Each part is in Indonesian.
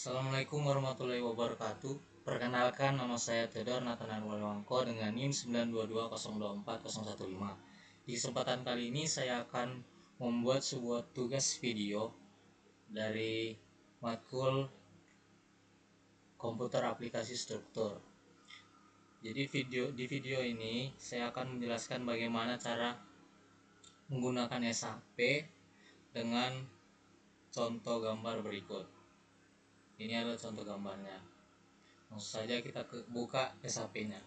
Assalamualaikum warahmatullahi wabarakatuh. Perkenalkan, nama saya Theodor Nathan Wangko dengan NIM 922024015. Di kesempatan kali ini saya akan membuat sebuah tugas video dari matkul komputer aplikasi struktur. Jadi di video ini saya akan menjelaskan bagaimana cara menggunakan SAP dengan contoh gambar berikut. Ini adalah contoh gambarnya. Langsung saja kita buka SAP-nya.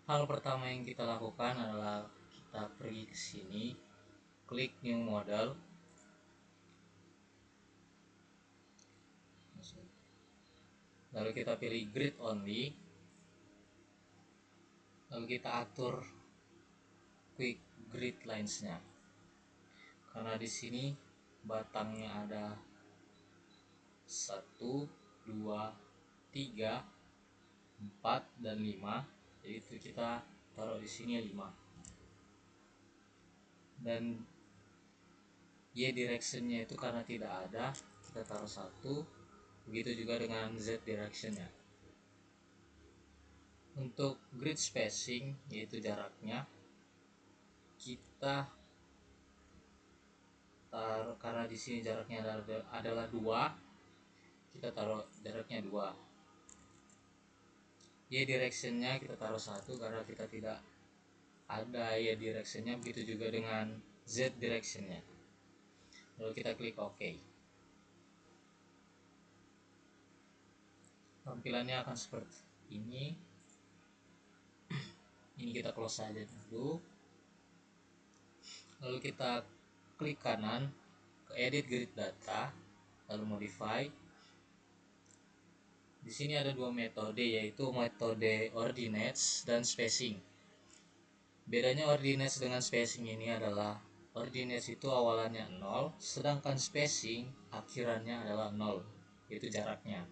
Hal pertama yang kita lakukan adalah kita pergi ke sini, klik new model. Lalu kita pilih grid only. Lalu kita atur quick grid lines-nya. Karena di sini batangnya ada 1, 2, 3, 4 dan 5. Jadi itu kita taruh di sini 5. Dan Y direction-nya itu karena tidak ada, kita taruh 1. Begitu juga dengan Z direction-nya. Untuk grid spacing, yaitu jaraknya, kita taruh, karena di sini jaraknya adalah 2, kita taruh jaraknya 2. Y direction-nya kita taruh 1 karena kita tidak ada Y direction-nya. Begitu juga dengan Z direction-nya. Lalu kita klik OK. Tampilannya akan seperti ini. Ini kita close saja dulu. Lalu kita klik kanan ke edit grid data, lalu modify. Di sini ada dua metode, yaitu metode ordinates dan spacing. Bedanya ordinates dengan spacing ini adalah ordinates itu awalannya 0, sedangkan spacing akhirannya adalah 0, yaitu jaraknya.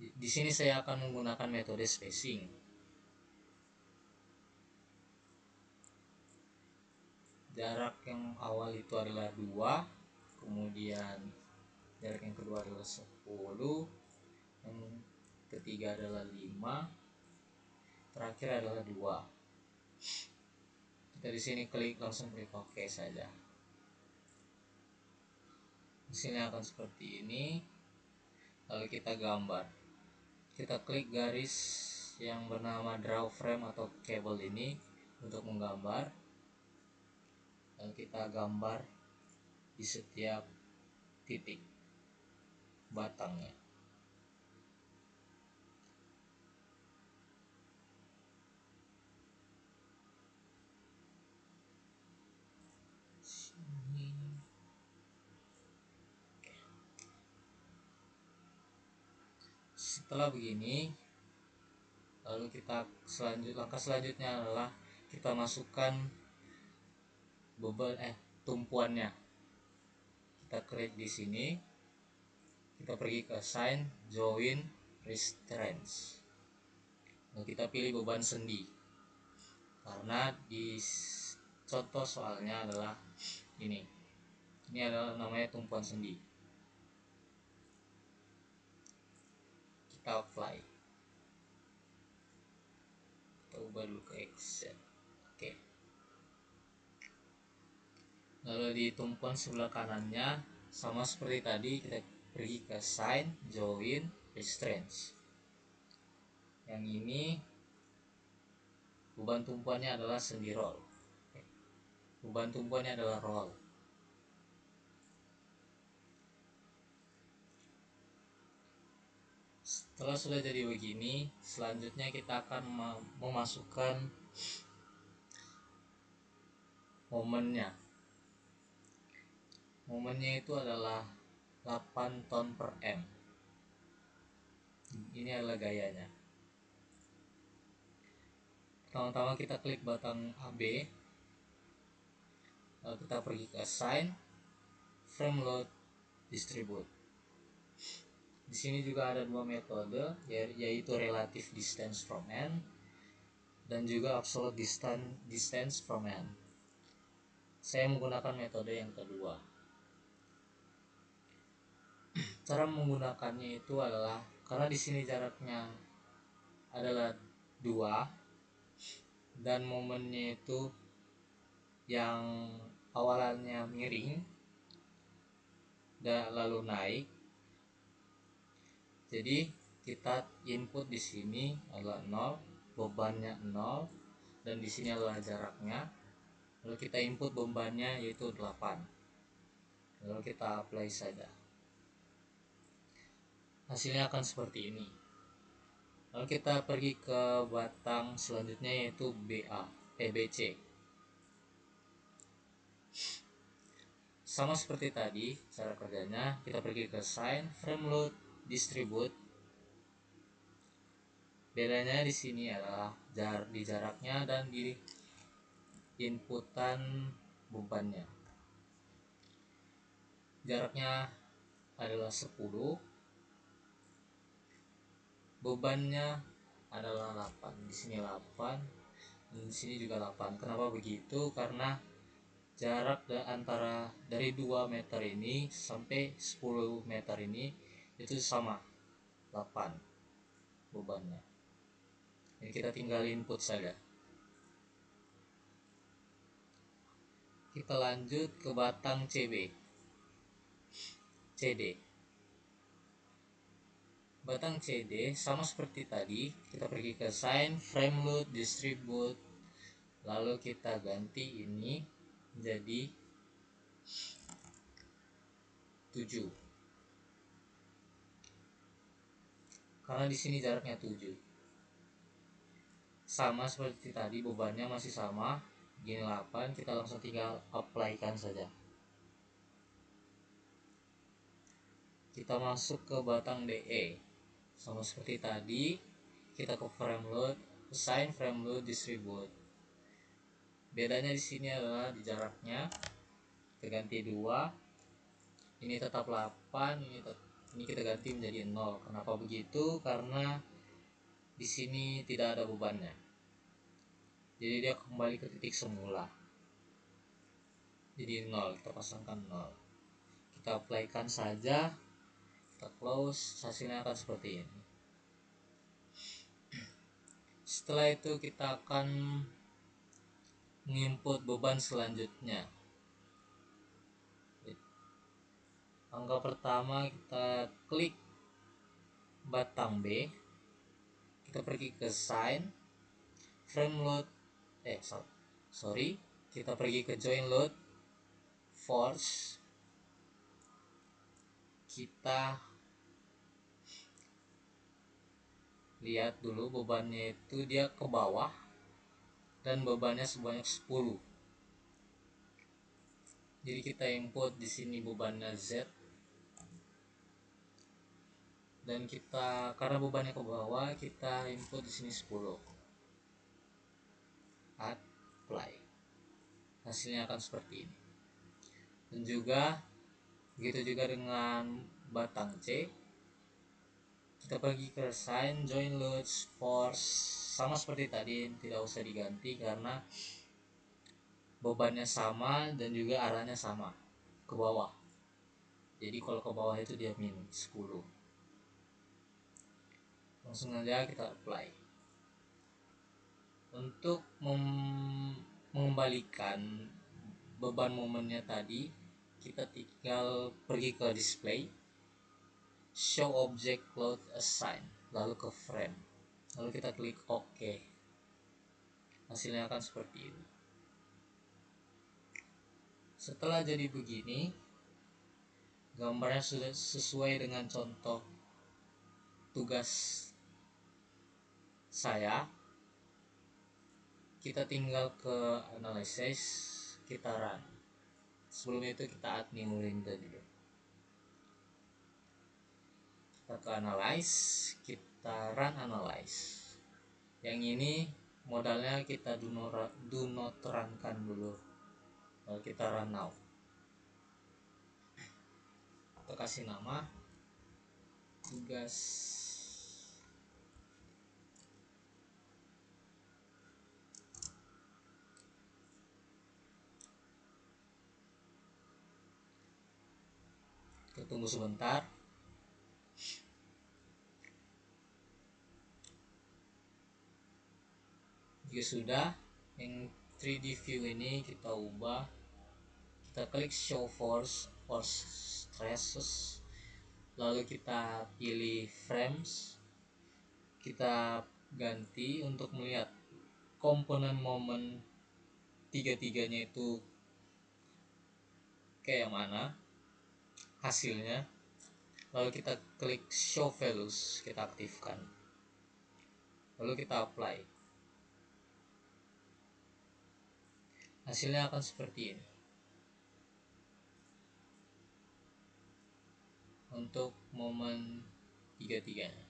Di sini saya akan menggunakan metode spacing. Jarak yang awal itu adalah 2, kemudian jarak yang kedua adalah 10, yang ketiga adalah 5, terakhir adalah 2. Kita di sini langsung klik OK saja. Hasilnya akan seperti ini. Lalu kita gambar. Kita klik garis yang bernama draw frame atau kabel ini untuk menggambar. Lalu kita gambar di setiap titik batangnya. Setelah begini, lalu kita langkah selanjutnya adalah kita masukkan tumpuannya. Kita klik di sini, kita pergi ke sign, join, restraints. Lalu kita pilih beban sendi, karena di contoh soalnya adalah ini adalah namanya tumpuan sendi. Kita apply, kita ubah dulu ke Excel. Oke. Lalu di tumpuan sebelah kanannya sama seperti tadi, kita pergi ke sign, join, restraints. Yang ini beban tumpuannya adalah sendi roll. Beban tumpuannya adalah roll. Setelah sudah jadi begini, selanjutnya kita akan memasukkan momennya. momennya itu adalah 8 ton per M. Ini adalah gayanya. Pertama-tama kita klik batang AB, lalu kita pergi ke assign, frame load, distribute. Di sini juga ada dua metode, yaitu relative distance from end dan juga absolute distance from end. Saya menggunakan metode yang kedua. Cara menggunakannya itu adalah karena di sini jaraknya adalah 2 dan momennya itu yang awalannya miring dan lalu naik. Jadi kita input di sini adalah 0, bebannya 0, dan di sini adalah jaraknya. Lalu kita input bebannya yaitu 8. Lalu kita apply saja. Hasilnya akan seperti ini. Lalu kita pergi ke batang selanjutnya yaitu BC. Sama seperti tadi cara kerjanya, kita pergi ke assign, frame load, distribute. Bedanya di sini adalah di jaraknya dan di inputan bebannya. Jaraknya adalah 10, bebannya adalah 8. Di sini 8 dan di sini juga 8. Kenapa begitu? Karena jarak antara dari 2 meter ini sampai 10 meter ini itu sama 8 bebannya. Jadi kita tinggal input saja. Kita lanjut ke batang CD. Batang CD sama seperti tadi, kita pergi ke assign, frame load, distribute, lalu kita ganti ini menjadi 7. Karena di sini jaraknya 7. Sama seperti tadi, bebannya masih sama, gini 8, kita langsung tinggal apply-kan saja. Kita masuk ke batang DE. Sama seperti tadi, kita ke frame load, assign, frame load, distribute. Bedanya di sini adalah di jaraknya, kita ganti 2. Ini tetap 8, ini kita ganti menjadi 0. Kenapa begitu? Karena di sini tidak ada bebannya. Jadi dia kembali ke titik semula. Jadi 0, kita pasangkan 0. Kita apply-kan saja, kita close, hasilnya akan seperti ini. Setelah itu kita akan menginput beban selanjutnya. Langkah pertama, kita klik batang B, kita pergi ke assign, frame load, kita pergi ke join load, force, kita lihat dulu bebannya itu dia ke bawah dan bebannya sebanyak 10. Jadi kita input di sini bebannya Z dan kita karena bebannya ke bawah kita input di sini 10. Apply. Hasilnya akan seperti ini. Dan juga begitu juga dengan batang C. Kita pergi ke assign, join loads, force, sama seperti tadi, tidak usah diganti karena bebannya sama dan juga arahnya sama ke bawah. Jadi kalau ke bawah itu dia min 10. Langsung aja kita apply. Untuk mengembalikan beban momennya tadi, kita tinggal pergi ke display, show object load assign, lalu ke frame, lalu kita klik OK. Hasilnya akan seperti ini. Setelah jadi begini, gambarnya sudah sesuai dengan contoh tugas saya. Kita tinggal ke analysis, kita run. Sebelum itu kita admin Windows dulu. Kita ke analyze, kita run analyze. Yang ini modalnya kita do not run-kan dulu, lalu kita run now. Kita kasih nama tugas kita tunggu sebentar. Jika sudah, yang 3D view ini kita ubah, kita klik show force or stresses, lalu kita pilih frames, kita ganti untuk melihat komponen momen tiga-tiganya itu kayak mana hasilnya. Lalu kita klik show values, kita aktifkan, lalu kita apply. Hasilnya akan seperti ini. Untuk momen tiga-tiganya,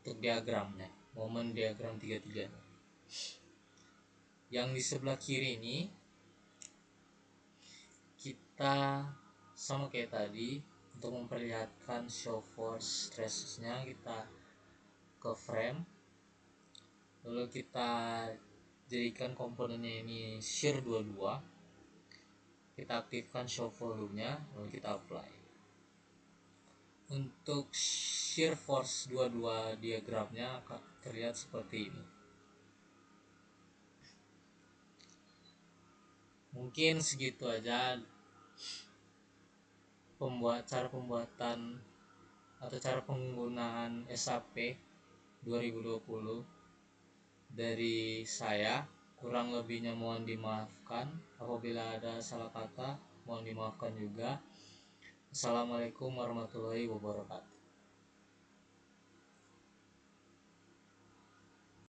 untuk diagramnya, momen diagram tiga-tiganya. Yang di sebelah kiri ini kita sama kayak tadi, untuk memperlihatkan show force stressesnya kita ke frame, lalu kita jadikan komponennya ini shear 22, kita aktifkan show volumenya, lalu kita apply. Untuk shear force 22 diagramnya akan terlihat seperti ini. Mungkin segitu aja cara pembuatan atau cara penggunaan SAP 2020 dari saya. Kurang lebihnya mohon dimaafkan. Apabila ada salah kata mohon dimaafkan juga. Assalamualaikum warahmatullahi wabarakatuh.